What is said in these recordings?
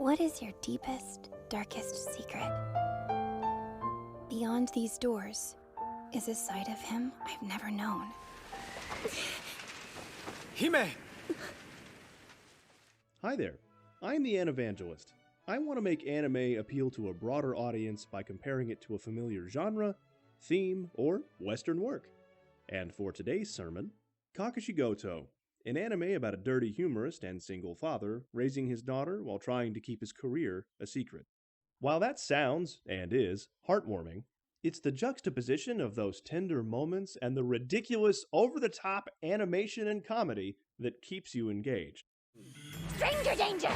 What is your deepest, darkest secret? Beyond these doors is a side of him I've never known. Hime! Hi there, I'm the Evangelist. I want to make anime appeal to a broader audience by comparing it to a familiar genre, theme, or Western work. And for today's sermon, Kakushigoto, an anime about a dirty humorist and single father raising his daughter while trying to keep his career a secret. While that sounds, and is, heartwarming, it's the juxtaposition of those tender moments and the ridiculous, over-the-top animation and comedy that keeps you engaged. Stranger danger!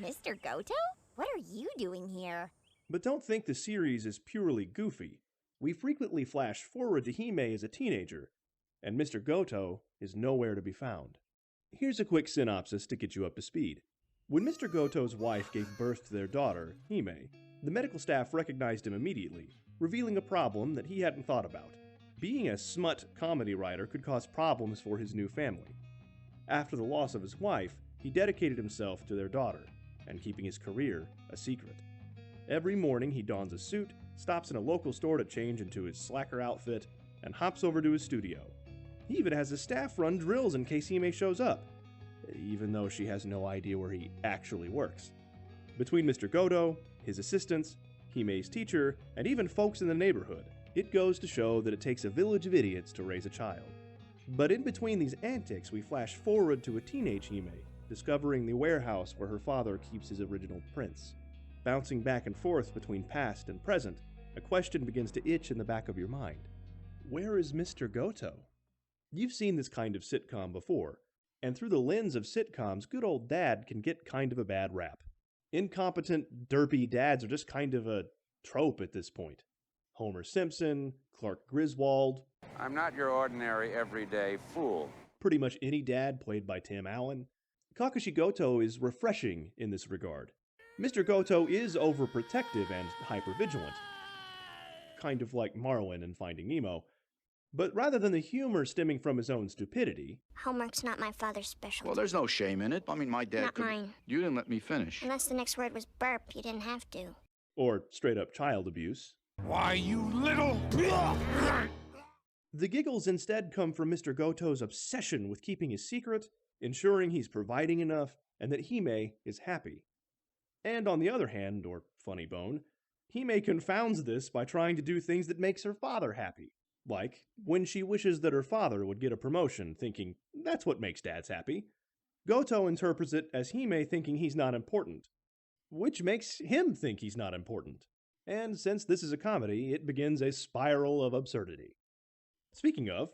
Mr. Goto? What are you doing here? But don't think the series is purely goofy. We frequently flash forward to Hime as a teenager, and Mr. Goto is nowhere to be found. Here's a quick synopsis to get you up to speed. When Mr. Goto's wife gave birth to their daughter, Hime, the medical staff recognized him immediately, revealing a problem that he hadn't thought about. Being a smut comedy writer could cause problems for his new family. After the loss of his wife, he dedicated himself to their daughter, and keeping his career a secret. Every morning he dons a suit, stops in a local store to change into his slacker outfit, and hops over to his studio. He even has his staff run drills in case Hime shows up, even though she has no idea where he actually works. Between Mr. Goto, his assistants, Hime's teacher, and even folks in the neighborhood, it goes to show that it takes a village of idiots to raise a child. But in between these antics, we flash forward to a teenage Hime, discovering the warehouse where her father keeps his original prints. Bouncing back and forth between past and present, a question begins to itch in the back of your mind. Where is Mr. Goto? You've seen this kind of sitcom before, and through the lens of sitcoms, good old dad can get kind of a bad rap. Incompetent, derpy dads are just kind of a trope at this point. Homer Simpson, Clark Griswold. I'm not your ordinary everyday fool. Pretty much any dad played by Tim Allen. Kakushigoto is refreshing in this regard. Mr. Goto is overprotective and hypervigilant, kind of like Marlin in Finding Nemo. But rather than the humor stemming from his own stupidity... Homework's not my father's specialty. Well, there's no shame in it. I mean, my dad Not mine. You didn't let me finish. Unless the next word was burp, you didn't have to. Or straight-up child abuse. Why, you little... The giggles instead come from Mr. Goto's obsession with keeping his secret, ensuring he's providing enough, and that Hime is happy. And on the other hand, or funny bone, Hime confounds this by trying to do things that makes her father happy. Like when she wishes that her father would get a promotion, thinking, that's what makes dads happy. Goto interprets it as Hime thinking he's not important, which makes him think he's not important. And since this is a comedy, it begins a spiral of absurdity. Speaking of,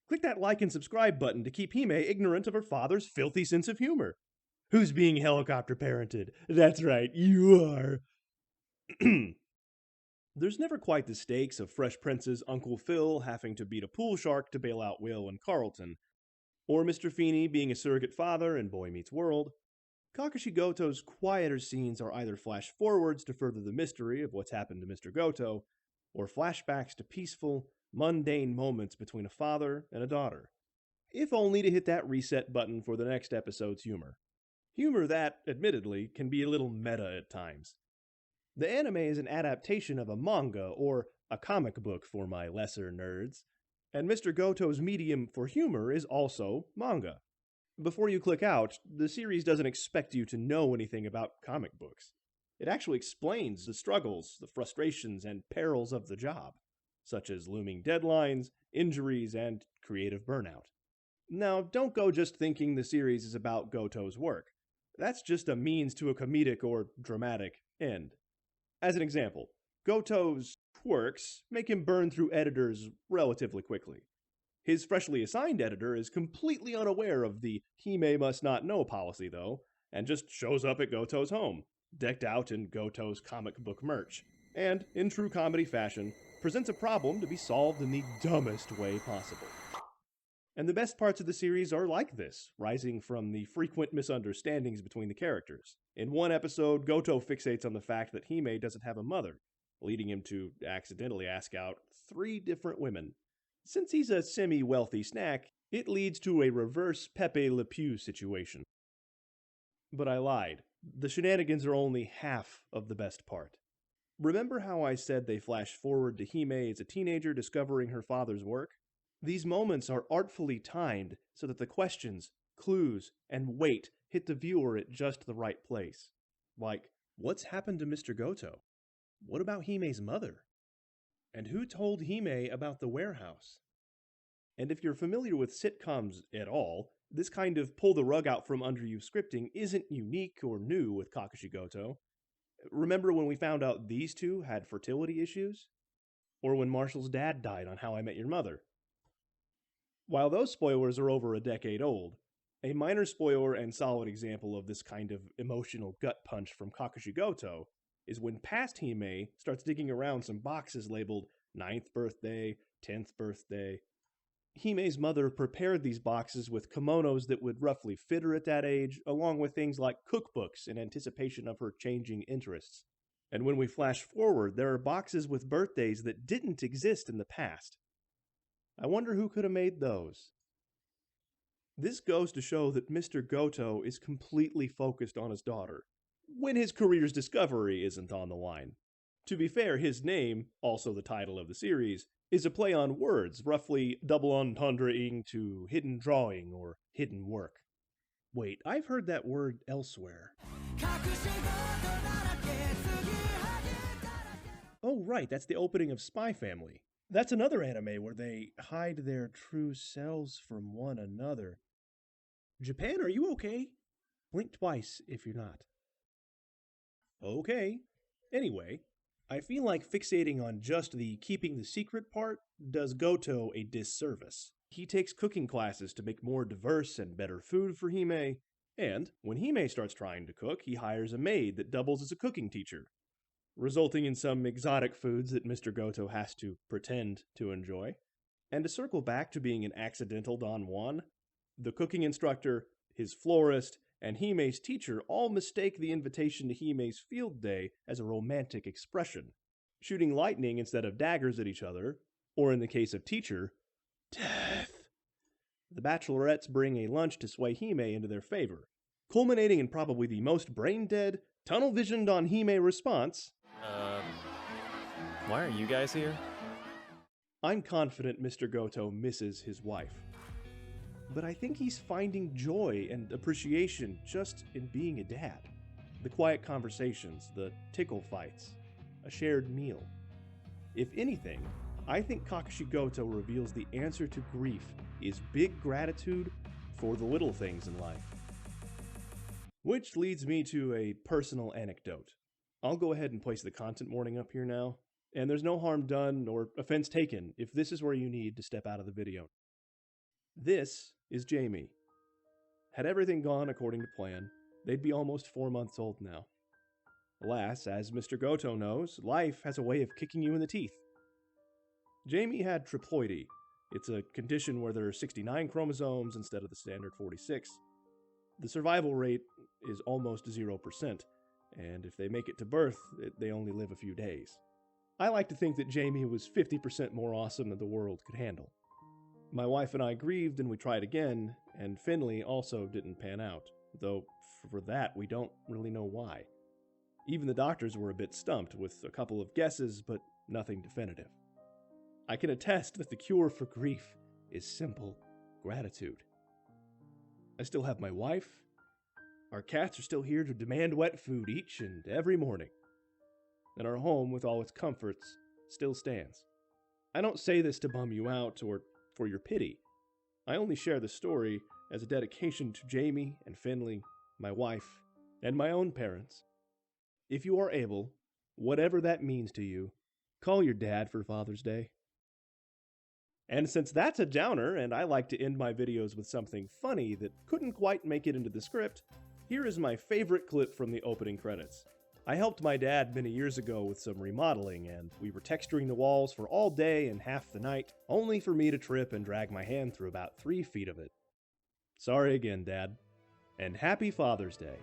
click that like and subscribe button to keep Hime ignorant of her father's filthy sense of humor. Who's being helicopter parented? That's right, you are. There's never quite the stakes of Fresh Prince's Uncle Phil having to beat a pool shark to bail out Will and Carlton, or Mr. Feeney being a surrogate father in Boy Meets World. Kakushigoto's quieter scenes are either flash forwards to further the mystery of what's happened to Mr. Goto, or flashbacks to peaceful, mundane moments between a father and a daughter, if only to hit that reset button for the next episode's humor. Humor that, admittedly, can be a little meta at times. The anime is an adaptation of a manga, or a comic book for my lesser nerds, and Mr. Goto's medium for humor is also manga. Before you click out, the series doesn't expect you to know anything about comic books. It actually explains the struggles, the frustrations, and perils of the job, such as looming deadlines, injuries, and creative burnout. Now, don't go just thinking the series is about Goto's work. That's just a means to a comedic or dramatic end. As an example, Goto's quirks make him burn through editors relatively quickly. His freshly assigned editor is completely unaware of the Hime must not know policy, though, and just shows up at Goto's home, decked out in Goto's comic book merch, and, in true comedy fashion, presents a problem to be solved in the dumbest way possible. And the best parts of the series are like this, rising from the frequent misunderstandings between the characters. In one episode, Goto fixates on the fact that Hime doesn't have a mother, leading him to accidentally ask out 3 different women. Since he's a semi-wealthy snack, it leads to a reverse Pepe Le Pew situation. But I lied. The shenanigans are only half of the best part. Remember how I said they flash forward to Hime as a teenager discovering her father's work? These moments are artfully timed so that the questions, clues, and weight hit the viewer at just the right place. Like, what's happened to Mr. Goto? What about Hime's mother? And who told Hime about the warehouse? And if you're familiar with sitcoms at all, this kind of pull the rug out from under you scripting isn't unique or new with Kakushigoto. Remember when we found out these two had fertility issues? Or when Marshall's dad died on How I Met Your Mother? While those spoilers are over a decade old, a minor spoiler and solid example of this kind of emotional gut punch from Kakushigoto is when past Hime starts digging around some boxes labeled 9th birthday, 10th birthday. Hime's mother prepared these boxes with kimonos that would roughly fit her at that age, along with things like cookbooks in anticipation of her changing interests. And when we flash forward, there are boxes with birthdays that didn't exist in the past. I wonder who could have made those. This goes to show that Mr. Goto is completely focused on his daughter, when his career's discovery isn't on the line. To be fair, his name, also the title of the series, is a play on words, roughly double entendre-ing to hidden drawing or hidden work. Wait, I've heard that word elsewhere. Oh right, that's the opening of Spy Family. That's another anime where they hide their true selves from one another. Japan, are you okay? Blink twice if you're not. Okay. Anyway, I feel like fixating on just the keeping the secret part does Goto a disservice. He takes cooking classes to make more diverse and better food for Hime, and when Hime starts trying to cook, he hires a maid that doubles as a cooking teacher, resulting in some exotic foods that Mr. Goto has to pretend to enjoy. And to circle back to being an accidental Don Juan, the cooking instructor, his florist, and Hime's teacher all mistake the invitation to Hime's field day as a romantic expression, shooting lightning instead of daggers at each other, or in the case of teacher, death. The bachelorettes bring a lunch to sway Hime into their favor, culminating in probably the most brain-dead, tunnel-visioned on Hime response. Why are you guys here? I'm confident Mr. Goto misses his wife. But I think he's finding joy and appreciation just in being a dad. The quiet conversations, the tickle fights, a shared meal. If anything, I think Kakushigoto reveals the answer to grief is big gratitude for the little things in life. Which leads me to a personal anecdote. I'll go ahead and place the content warning up here now, and there's no harm done or offense taken if this is where you need to step out of the video. This is Jamie. Had everything gone according to plan, they'd be almost 4 months old now. Alas, as Mr. Goto knows, life has a way of kicking you in the teeth. Jamie had triploidy. It's a condition where there are 69 chromosomes instead of the standard 46. The survival rate is almost 0%, and if they make it to birth, they only live a few days. I like to think that Jamie was 50% more awesome than the world could handle. My wife and I grieved and we tried again, and Finley also didn't pan out, though for that we don't really know why. Even the doctors were a bit stumped, with a couple of guesses, but nothing definitive. I can attest that the cure for grief is simple gratitude. I still have my wife. Our cats are still here to demand wet food each and every morning. And our home, with all its comforts, still stands. I don't say this to bum you out or for your pity. I only share the story as a dedication to Jamie and Finley, my wife, and my own parents. If you are able, whatever that means to you, call your dad for Father's Day. And since that's a downer, and I like to end my videos with something funny that couldn't quite make it into the script, here is my favorite clip from the opening credits. I helped my dad many years ago with some remodeling, and we were texturing the walls for all day and half the night, only for me to trip and drag my hand through about 3 feet of it. Sorry again, Dad. And happy Father's Day.